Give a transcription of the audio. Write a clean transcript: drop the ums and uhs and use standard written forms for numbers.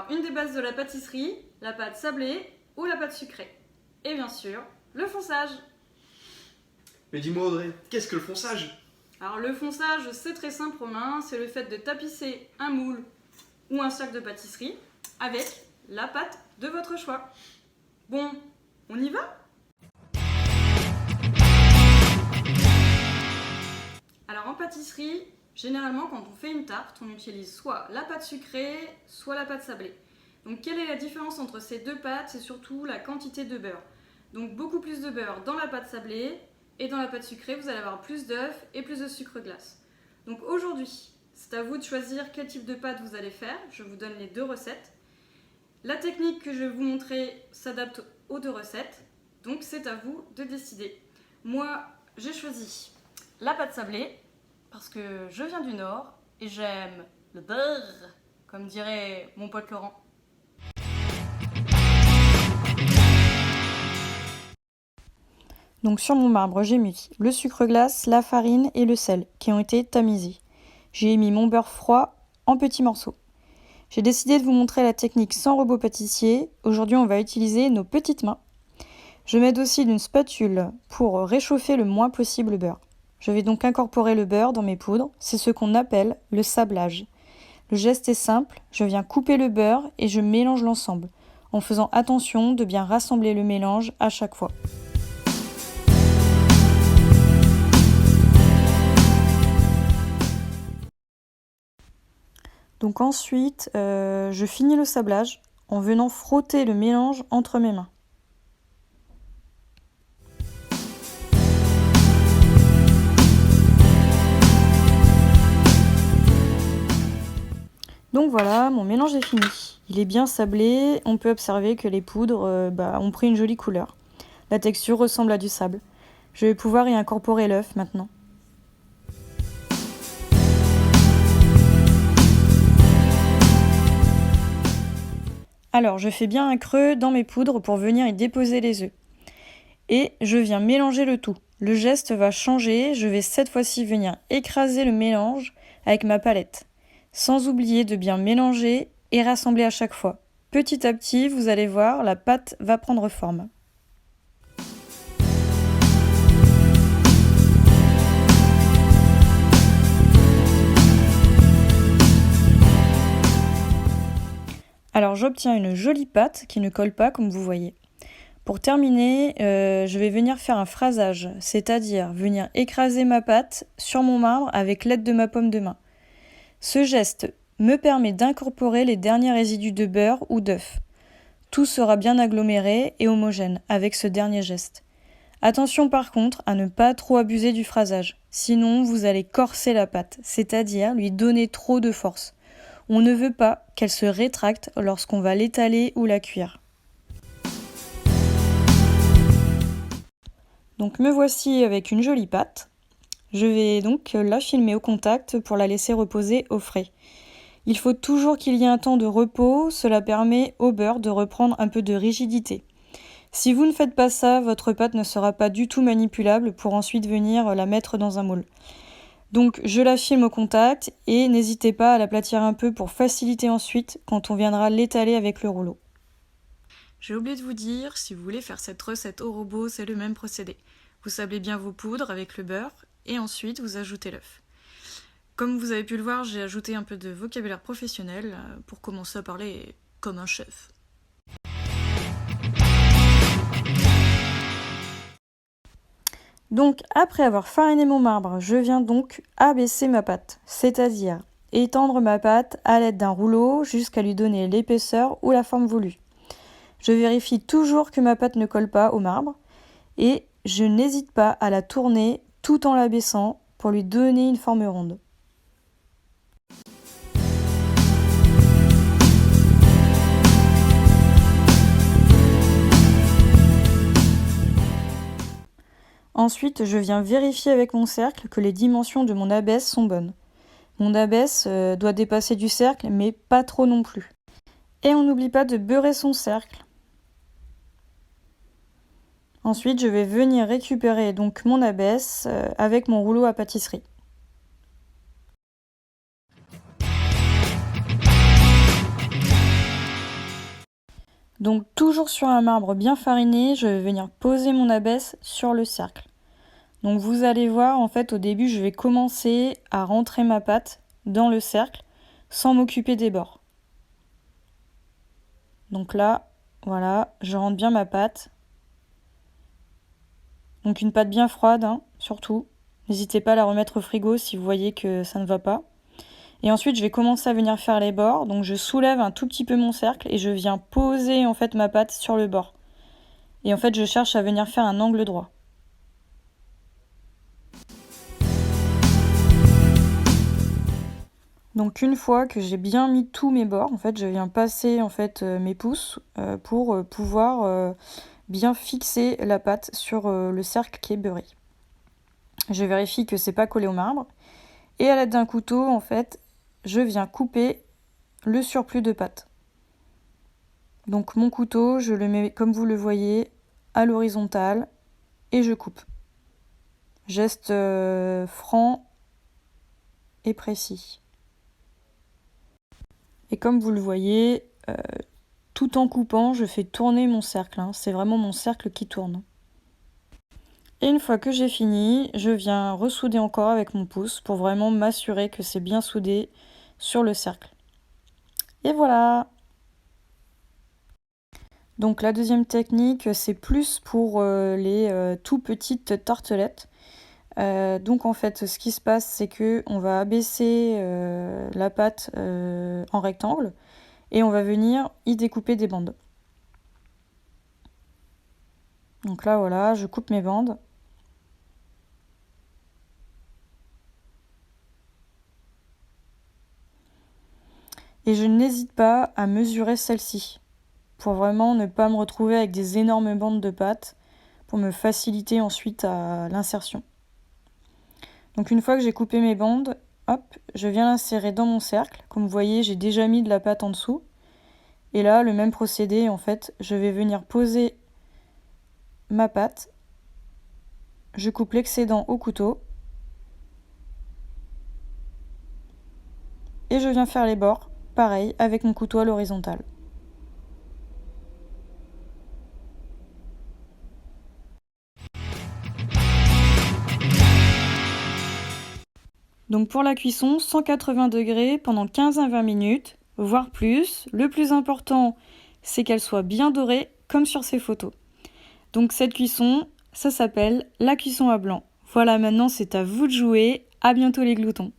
une des bases de la pâtisserie, la pâte sablée ou la pâte sucrée. Et bien sûr, le fonçage. Mais dis-moi Audrey, qu'est-ce que le fonçage? Alors le fonçage, c'est très simple Romain, c'est le fait de tapisser un moule ou un sac de pâtisserie avec la pâte de votre choix. Bon, on y va? Alors en pâtisserie, généralement quand on fait une tarte, on utilise soit la pâte sucrée, soit la pâte sablée. Donc quelle est la différence entre ces deux pâtes? C'est surtout la quantité de beurre. Donc beaucoup plus de beurre dans la pâte sablée, et dans la pâte sucrée, vous allez avoir plus d'œufs et plus de sucre glace. Donc aujourd'hui, c'est à vous de choisir quel type de pâte vous allez faire. Je vous donne les deux recettes. La technique que je vais vous montrer s'adapte aux deux recettes. Donc c'est à vous de décider. Moi, j'ai choisi la pâte sablée parce que je viens du Nord et j'aime le beurre, comme dirait mon pote Laurent. Donc sur mon marbre, j'ai mis le sucre glace, la farine et le sel qui ont été tamisés. J'ai mis mon beurre froid en petits morceaux. J'ai décidé de vous montrer la technique sans robot pâtissier. Aujourd'hui, on va utiliser nos petites mains. Je m'aide aussi d'une spatule pour réchauffer le moins possible le beurre. Je vais donc incorporer le beurre dans mes poudres. C'est ce qu'on appelle le sablage. Le geste est simple, je viens couper le beurre et je mélange l'ensemble, en faisant attention de bien rassembler le mélange à chaque fois. Donc ensuite, je finis le sablage en venant frotter le mélange entre mes mains. Donc voilà, mon mélange est fini. Il est bien sablé, on peut observer que les poudres ont pris une jolie couleur. La texture ressemble à du sable. Je vais pouvoir y incorporer l'œuf maintenant. Alors, je fais bien un creux dans mes poudres pour venir y déposer les œufs. Et je viens mélanger le tout. Le geste va changer, je vais cette fois-ci venir écraser le mélange avec ma palette. Sans oublier de bien mélanger et rassembler à chaque fois. Petit à petit, vous allez voir, la pâte va prendre forme. Alors j'obtiens une jolie pâte qui ne colle pas comme vous voyez. Pour terminer, je vais venir faire un phrasage, c'est-à-dire venir écraser ma pâte sur mon marbre avec l'aide de ma paume de main. Ce geste me permet d'incorporer les derniers résidus de beurre ou d'œuf. Tout sera bien aggloméré et homogène avec ce dernier geste. Attention par contre à ne pas trop abuser du phrasage, sinon vous allez corser la pâte, c'est-à-dire lui donner trop de force. On ne veut pas qu'elle se rétracte lorsqu'on va l'étaler ou la cuire. Donc me voici avec une jolie pâte. Je vais donc la filmer au contact pour la laisser reposer au frais. Il faut toujours qu'il y ait un temps de repos, cela permet au beurre de reprendre un peu de rigidité. Si vous ne faites pas ça, votre pâte ne sera pas du tout manipulable pour ensuite venir la mettre dans un moule. Donc je la filme au contact et n'hésitez pas à l'aplatir un peu pour faciliter ensuite quand on viendra l'étaler avec le rouleau. J'ai oublié de vous dire, si vous voulez faire cette recette au robot, c'est le même procédé. Vous sablez bien vos poudres avec le beurre et ensuite vous ajoutez l'œuf. Comme vous avez pu le voir, j'ai ajouté un peu de vocabulaire professionnel pour commencer à parler comme un chef. Donc après avoir fariné mon marbre, je viens donc abaisser ma pâte, c'est-à-dire étendre ma pâte à l'aide d'un rouleau jusqu'à lui donner l'épaisseur ou la forme voulue. Je vérifie toujours que ma pâte ne colle pas au marbre et je n'hésite pas à la tourner tout en l'abaissant pour lui donner une forme ronde. Ensuite, je viens vérifier avec mon cercle que les dimensions de mon abaisse sont bonnes. Mon abaisse doit dépasser du cercle, mais pas trop non plus. Et on n'oublie pas de beurrer son cercle. Ensuite, je vais venir récupérer donc mon abaisse avec mon rouleau à pâtisserie. Donc toujours sur un marbre bien fariné, je vais venir poser mon abaisse sur le cercle. Donc vous allez voir, en fait au début je vais commencer à rentrer ma pâte dans le cercle sans m'occuper des bords. Donc là, voilà, je rentre bien ma pâte. Donc une pâte bien froide, hein, surtout. N'hésitez pas à la remettre au frigo si vous voyez que ça ne va pas. Et ensuite, je vais commencer à venir faire les bords. Donc je soulève un tout petit peu mon cercle et je viens poser en fait ma pâte sur le bord. Et en fait, je cherche à venir faire un angle droit. Donc une fois que j'ai bien mis tous mes bords, en fait, je viens passer en fait mes pouces pour pouvoir bien fixer la pâte sur le cercle qui est beurré. Je vérifie que c'est pas collé au marbre et à l'aide d'un couteau, en fait, je viens couper le surplus de pâte. Donc mon couteau, je le mets comme vous le voyez à l'horizontale et je coupe. Geste franc et précis. Et comme vous le voyez, tout en coupant, je fais tourner mon cercle. C'est vraiment mon cercle qui tourne. Et une fois que j'ai fini, je viens ressouder encore avec mon pouce pour vraiment m'assurer que c'est bien soudé sur le cercle. Et voilà! Donc la deuxième technique, c'est plus pour les tout petites tartelettes. Donc en fait, ce qui se passe, c'est que on va abaisser la pâte en rectangle et on va venir y découper des bandes. Donc là, voilà, je coupe mes bandes. Et je n'hésite pas à mesurer celle-ci pour vraiment ne pas me retrouver avec des énormes bandes de pâte pour me faciliter ensuite à l'insertion. Donc une fois que j'ai coupé mes bandes, hop, je viens l'insérer dans mon cercle. Comme vous voyez, j'ai déjà mis de la pâte en dessous. Et là, le même procédé, en fait, je vais venir poser ma pâte. Je coupe l'excédent au couteau. Et je viens faire les bords, pareil, avec mon couteau à l'horizontale. Donc pour la cuisson, 180 degrés pendant 15 à 20 minutes, voire plus. Le plus important, c'est qu'elle soit bien dorée, comme sur ces photos. Donc cette cuisson, ça s'appelle la cuisson à blanc. Voilà, maintenant c'est à vous de jouer. À bientôt les gloutons.